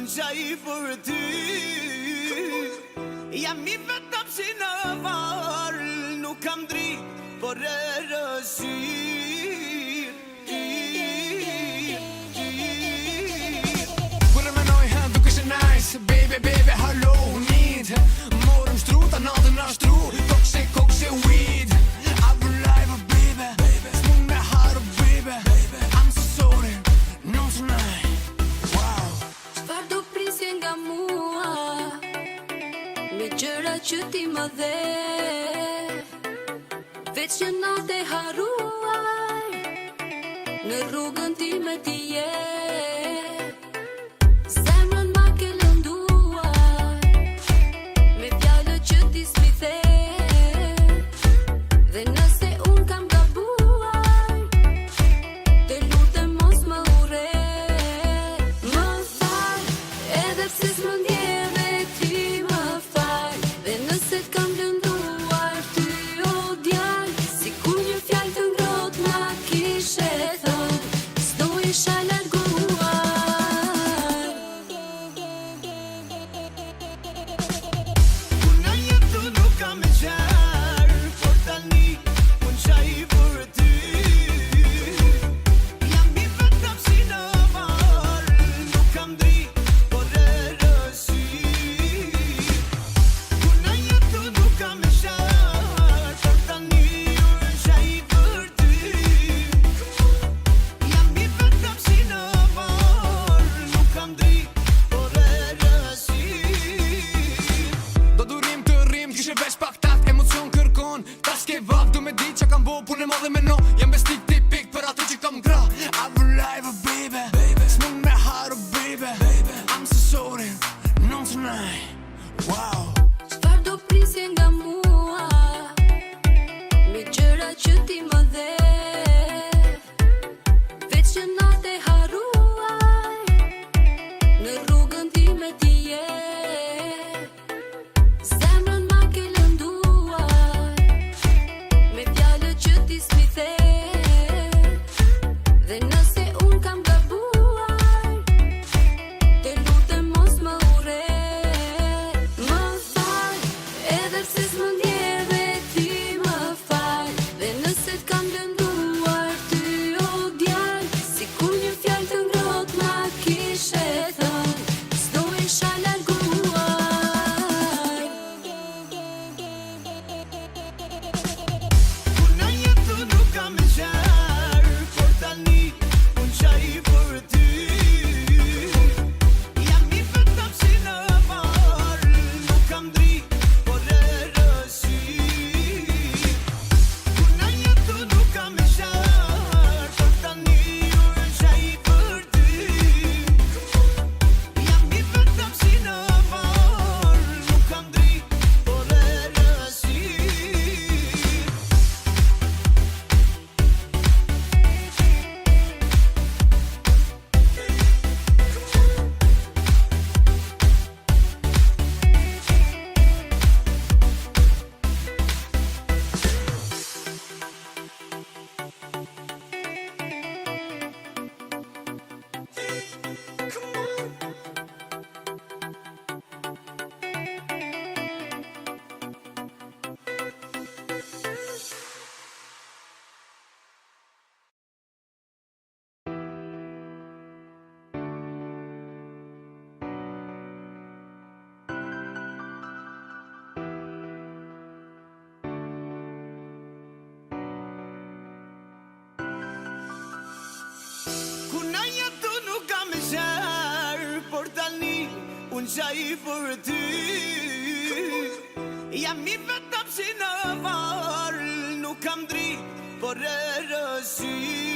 unë qaj për ty. Jam I vetëm si në varë, nuk kam dritë, por e rësirë. Kur e menoj duke që nice, baby, baby, hello, need. Morëm shtruta, natën ashtru, kokse weed. I'm alive, baby, s'mun me haru, baby. I'm so sorry, non tonight. Wow. Çfarë do prisje nga mua, me gjëra që ti më dhe, veç që natë e haruar, në rrugën time ti je. Zemrën ma ke lënduar, me fjallët që ti s'mi the. Dhe nëse unë kam gabuar, të lutem mos më urre. Më fal, edhe pse s'më ndjeve ti më fal. Dhe nëse t'kam lënduar ty o djal, sikur një fjallë të ngrohtë ma kishe thënë, s'do isha larguar. Unë jetu nuk kam e qarë, por tani unë qaj për ty. Jam I vetëm si në varë, nuk kam dritë, por e rësirë. Unë jetu nuk kam e qarë, por tani unë qaj për ty. Jam I vetëm si në varë, nuk kam dritë, por e rësirë. Do durim të rrim, kishe vesh pak takt, emocion kërkon. Ta s'ke vak, du me di që kam bo, punë e madhe me no. Jam bestik tipik për ato që kam gra. I'm alive, baby, s'mun me haru, baby. I'm so sorry, non tonight. Wow. Çfarë do prisje nga mua, me gjëra që ti më dhe, veç që natë e haruar, në rrugën time ti je. Zemrën ma ke lënduar, me fjallët që ti s'mi the. Dhe nëse unë kam gabuar, të lutem mos më urre. Më fal, edhe pse s'më ndjeve ti më fal. Dhe nëse t'kam lënduar ty o djal, sikur një fjallë të ngrohtë ma kishe thënë, s'do isha larguar. Unë jetu nuk kam e qarë, por tani unë qaj për ty. Jam I vetëm si në varë, nuk kam dritë, por e rësirë. Unë jetu nuk kam e qarë, por tani unë qaj për ty. Jam I vetëm si në varë, nuk kam dritë, por e rësirë. Kuna jetu nuk kam e qarë, por tani unë qaj për ty. Jam I vetëm si në varë, nuk kam dritë, por e rësirë.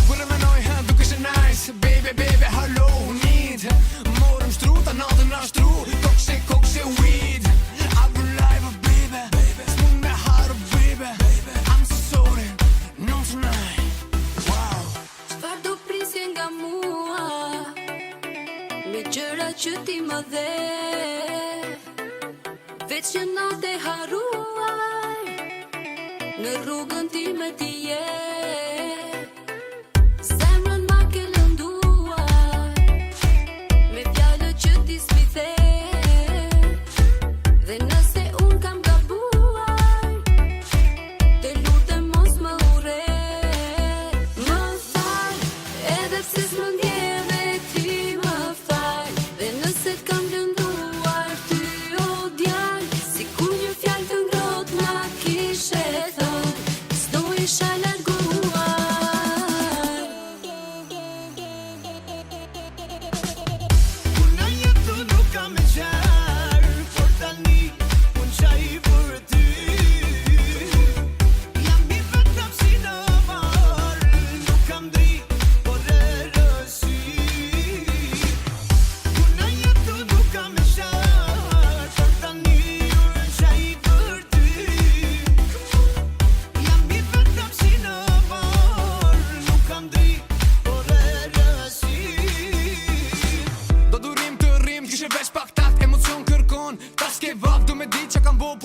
Kur e menoj duke që nice, baby, baby, hello, need. Morëm shtruta, natën ashtru, kokse weed. I'm alive, baby, s'mun me haru, baby. I'm so sorry, non tonight. Wow. Çfarë do prisje nga mua, me gjëra që ti më dhe, veç që natë e haruar, në rrugën time ti je.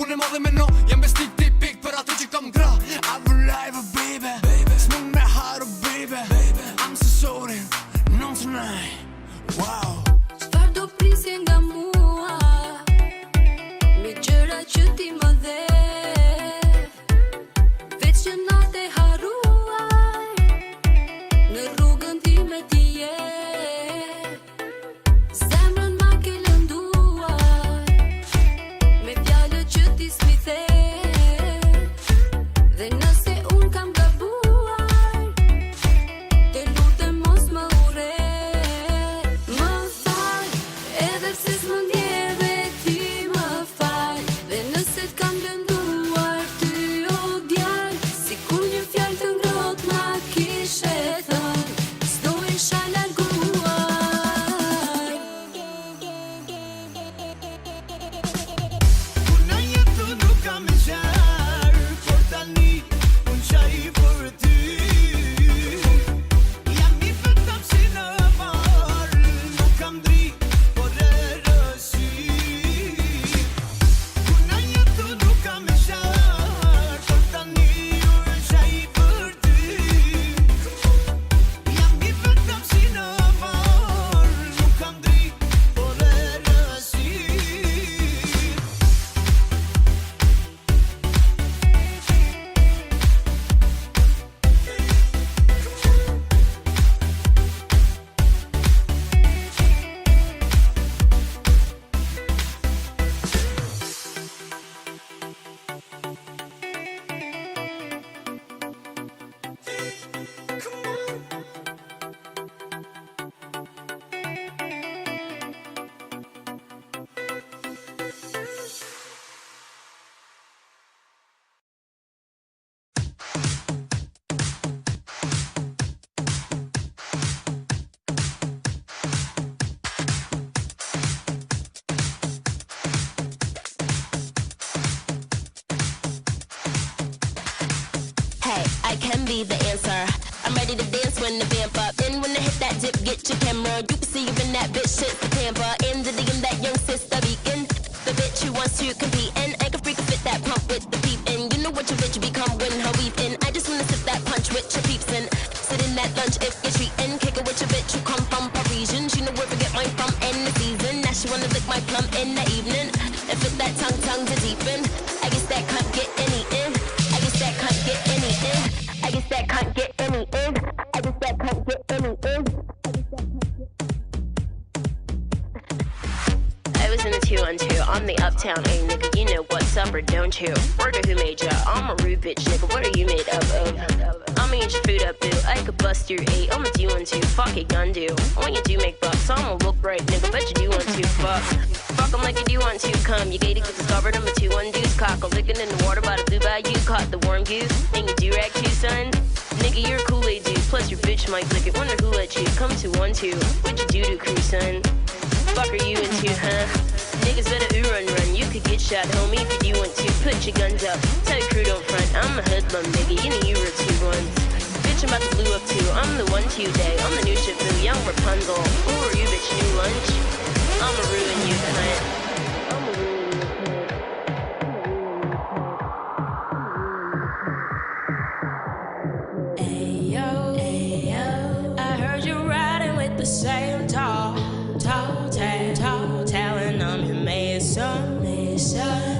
punë madhe me no. Jam besnik tipik për ato që kam gra. I believe baby, s'mund me haru baby. I'm so sorry, not tonight. Wow. Çfarë do prisje nga mua, me gjëra që ti më dhe, veç që natë e haruaj, në rrugën time ti je. Zemrën ma ke lënduar, me fjalët që ti s'mi the. Dhe nëse unë kam gabuar, te lutem mos më urre. Më fal, edhe pse s'më ndjeve ti më fal. Dhe nëse t'kam lënduar ty o djal, sikur një fjalë të ngrohtë ma kishe thënë, s'do isha larguar. Puna jetu nuk kam e qarë, por tani unë qaj për ty. Jam I vetëm si në varë, nuk kam dritë, por e rësi. Puna jetu nuk kam e qarë, por tani unë qaj për ty. Jam I vetëm si në varë, nuk kam dritë, por e rësi. Hey, I can be the answer. I'm ready to dance when the vamp up. Then when I hit that dip, get your camera. You can see even that bitch shit's the camper. And that young sister beacon. The bitch who wants to compete. And I can freak fit that pump with the peep. And you know what your bitch become when her weave in. I just wanna sip that punch with your peeps and sit in that lunch if you're treating. Kick it with your bitch who come from Parisian. She know where to get mine from in the season. Now she wanna lick my plum in the evening. And fit that tongue to deepen. I guess that can't get any in. I guess that can't get any in. I guess that can't get any in. I guess that can't get any in. I was in the 212 on the uptown, hey nigga, you know what's up or don't you? Word of who made ya? I'm a rude bitch, nigga, what are you made up of? I'ma eat your food up, boo, I could bust your 8, I'ma do 1 2, fuck it, gun do. When you do make bucks, I'ma look right, nigga, bet you do 1 2, fuck. Fuck 'em like you do 1 2, come, you gated, get discovered, I'm a 2 1 deuce, cock, a licking in the water by the blue bayou, caught the warm goose, and you do rag too, son. Nigga, you're a Kool-Aid dude, plus your bitch might lick it, wonder who let you come to 1 2, what you do to crew, son? Fuck are you into, huh? Niggas better run, you could get shot, homie, if you do want to. Put your guns up, tell your crew don't front. I'm a hoodlum, nigga, you know you were 2 ones. Bitch, I'm about to blue up too, I'm the 1 2 day. I'm the new Shifu, young Rapunzel. Who are you, bitch, new lunch? I'ma ruin you, cunt. I'ma ruin you, cunt. Ayo, I heard you riding with the same tall talent. I'm your mason.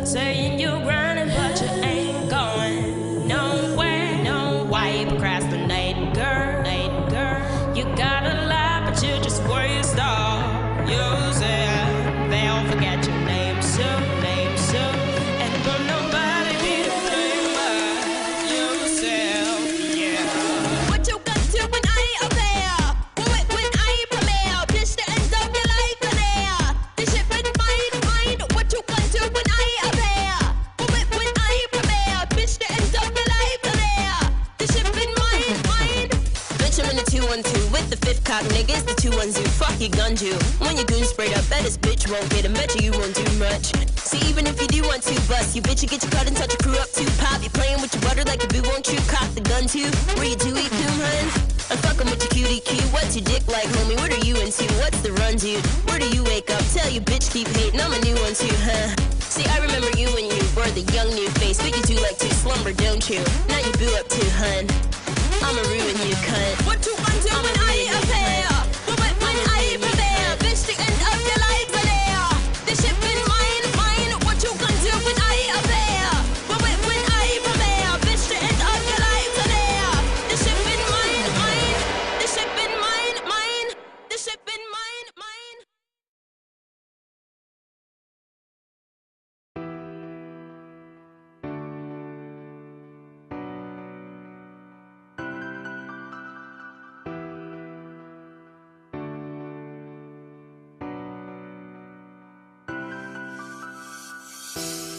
Saying you're grinding, but you ain't going nowhere. No, why you procrastinating, girl? You got a lot, but you just waste all yourself. They'll forget your name soon. And for nobody be the thing but yourself, yeah. What you gonna do when I ain't up there? When I ain't premier? Bitch, the end of your life in there. This shit been mine. What you gonna do when I ain't up there? When I ain't premier? Bitch, the end of your life in there. This shit been mine. Bitch, I'm in the 2 1 2 with the 5th cock, nigga. It's the 2 1 2. Fuck your gun, you. When your goon sprayed up, bet this bitch won't get him. Bet you won't do much. See, even if you do want to bust, you bitch, you get your cut and touch your crew up too. Pop, you playing with your butter like a boo, won't you? Cock the gun too. Where you do eat coon, hun? I'm fucking with your cutie cue. What's your dick like, homie? What are you into? What's the run, dude? Where do you wake up? Tell your bitch keep hating. I'm a new one too, huh? See, I remember you when you were are the young new face, but you do like to slumber, don't you? Now you boo up too, hun. I'ma ruin you, cunt. What you gonna do when I appear? When I prepare? Bitch, the end of your life are there. This shit been mine, mine. What you gonna do when I appear? When I prepare? Bitch, the end of your life are there. This shit been mine, mine. This shit been mine, mine. This shit been mine, mine.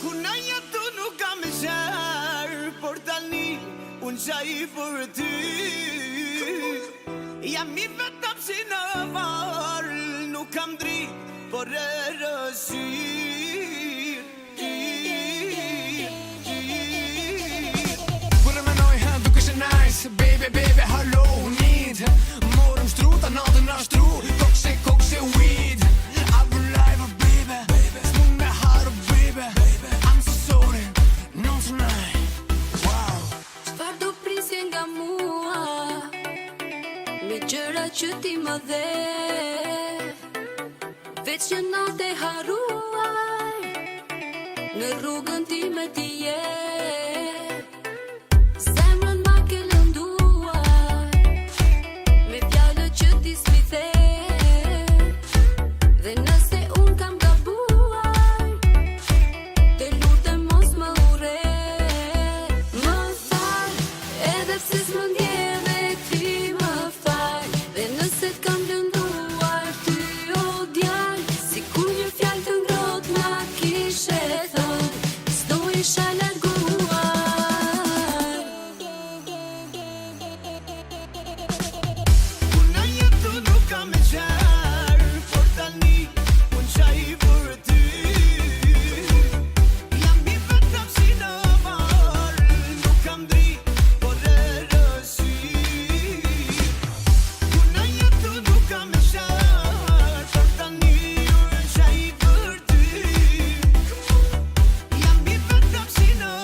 Kunajja tu nuk kam qarë, por tani unë qaj për ty. Jam I vetëm si në varë, nuk kam dritë, por e rësirë. Kur e menoj duke she nice, baby, baby, hallo, need. Morëm shtruta, natën ashtru, kokse weed. I've been live, baby, s'mun me haru, baby. I'm so sorry, not tonight. Wow. Çfarë do prisje nga mua? Me gjëra që ti më dhe, veç që natë e haruaj, në rrugën time ti je. Zemrën ma ke lënduar, me fjalët që ti s'mi the. Dhe nëse unë kam gabuar, të lutem mos më urre. Më fal, edhe pse s'më ndjeve ti më fal. Dhe nëse t'kam lënduar ty o djal, sikur një fjalë të ngrohtë ma kishe thënë, s'do isha larguar. Kunajja tu nuk kam qarë, por tani unë qaj për ty. Jam I vetëm si në varë, nuk kam dritë, por e rësirë. Kunajja tu nuk kam qarë, por tani unë qaj për ty. Jam I vetëm si në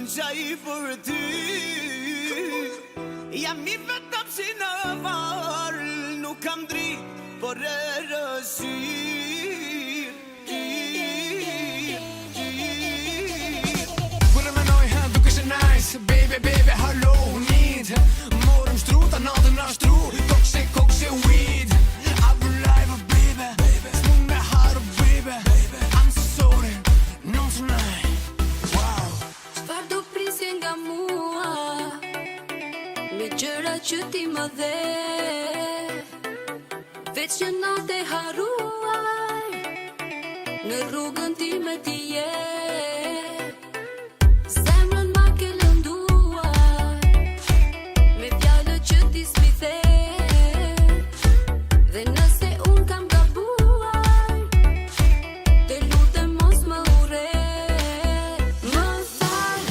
unë qaj për ty. Jam I vetëm si në varë, nuk kam dritë, por e rësirë. Kur e menoj duke që nice, baby, baby, hello, need. Morëm shtruta, natën na shtru, kokse, weed. I'm alive, baby, s'mun me haru, baby. I'm so sorry, not tonight. Wow. Çfarë do prisje nga mua, me gjëra që ti më dhe, veç që natë e haruaj, në rrugën ti me ti je. Zemrën ma ke lënduar, me fjallët që ti s'mi the. Dhe nëse unë kam gabuar, te lutem mos më urre. Më fal,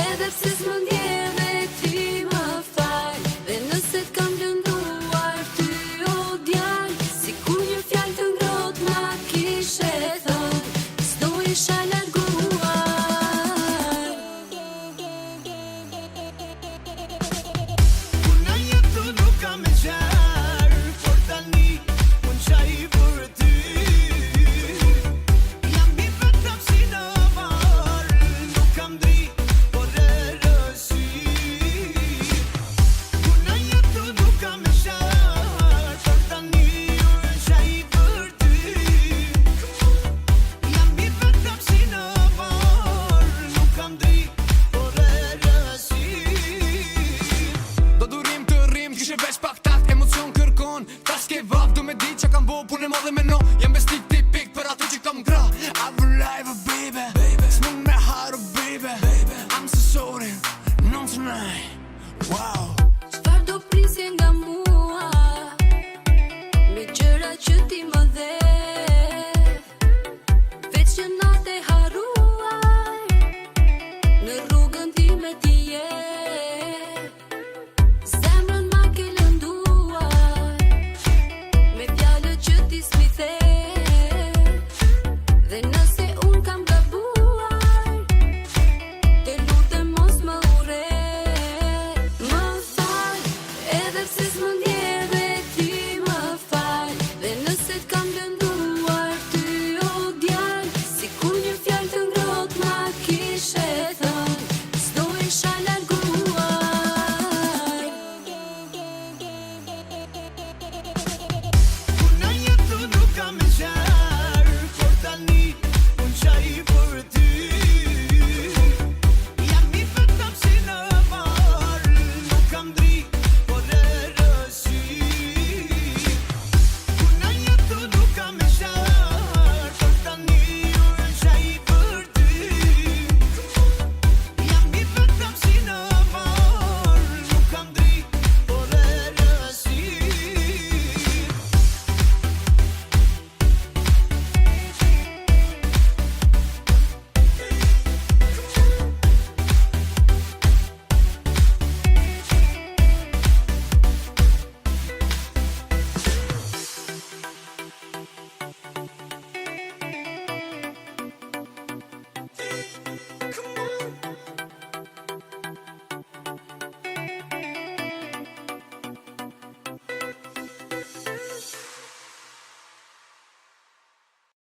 edhe pse s'më ndjeve ti më fal. Dhe nëse t'kam lënduar ty o djal, sikur një fjallë të ngrohtë ma kishe thënë, s'do isha larguar. Unë jetu nuk kam e qarë, por tani unë qaj për ty. Jam I vetëm si në varë, nuk kam dritë, por e rësirë. Unë jetu nuk kam e qarë, por tani unë qaj për ty. Jam I vetëm si në varë, nuk kam dritë, por e rësirë. Do durim të rrim, kishe veç pak takt, emocion kërkon. Ta s'ke vap, du me di që kam bo, punë e madhe me no. Jam besnik tipik për ato që kam gra. I'm alive, baby, s'mun me haru, baby. I'm so sorry, not tonight. Wow. Çfarë do prisje nga mua, me gjëra që ti më dhe, veç që natë e haruaj, në rrugën ti me ti je. Zemrën ma ke lënduar, me fjallët që ti s'mi the. Dhe nëse unë kam gabuar, te lutem mos më urre. Më fal, edhe pse s'më ndjeve ti më fal. Dhe nëse t'kam lënduar ty o djal, sikur një fjallë të ngrohtë